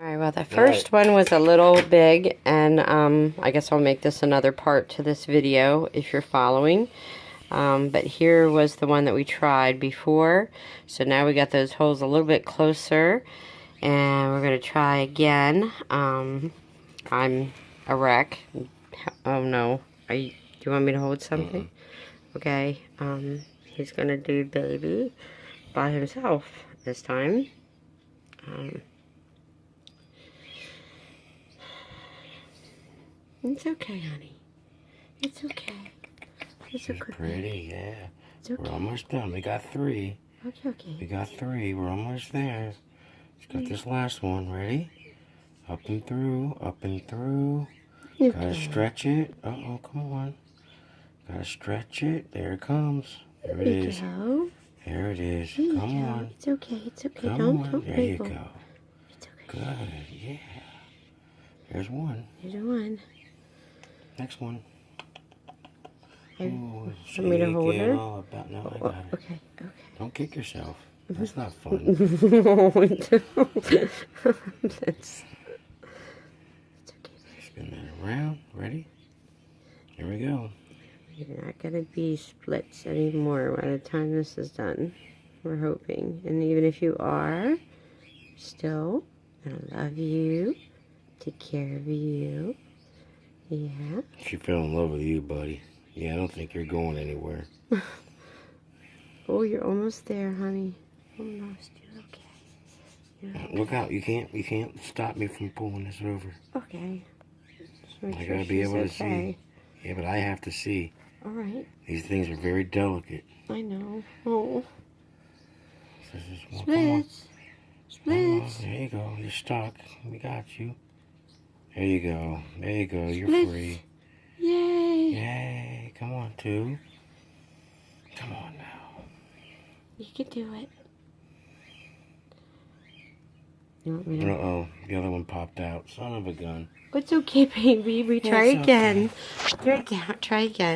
Alright, well the first one was a little big, and I guess I'll make this another part to this video if you're following. But here was the one that we tried before. So now we got those holes a little bit closer, and we're going to try again. I'm a wreck. Oh no. Do you want me to hold something? Okay. He's going to do baby by himself this time. It's okay, honey. It's okay. It's okay. Pretty, yeah. It's okay. We're almost done. We got 3. Okay. We got 3. We're almost there. Just got this last one. Ready? Up and through. Up and through. Okay. Gotta stretch it. Uh-oh, come on. Gotta stretch it. There it comes. There it is. Go. There it is. There you Come go. on. It's okay. It's okay. Come Don't on. There you wiggle. go. It's okay. Good. Yeah. There's one. Here's one. Next one. Want me to hold her? All about, no, I got it. Okay. Don't kick yourself. That's not fun. No, don't. It's okay. Spin that around. Ready? Here we go. You're not going to be splits anymore by the time this is done. We're hoping. And even if you are, still going to love you, take care of you. Yeah. She fell in love with you, buddy. Yeah, I don't think you're going anywhere. Oh, you're almost there, honey. Almost. You're okay. You're okay. Look out! You can't stop me from pulling this over. Okay. I gotta be able to see. Yeah, but I have to see. All right. These things are very delicate. I know. Oh. This is one. Splits. Splits. There you go. You're stuck. We got you. There you go. There you go. You're Splits. free. Yay. Yay. Come on, 2. Come on now. You can do it. You want me to? Uh-oh. The other one popped out. Son of a gun. It's okay, baby. We try It's again. Try again.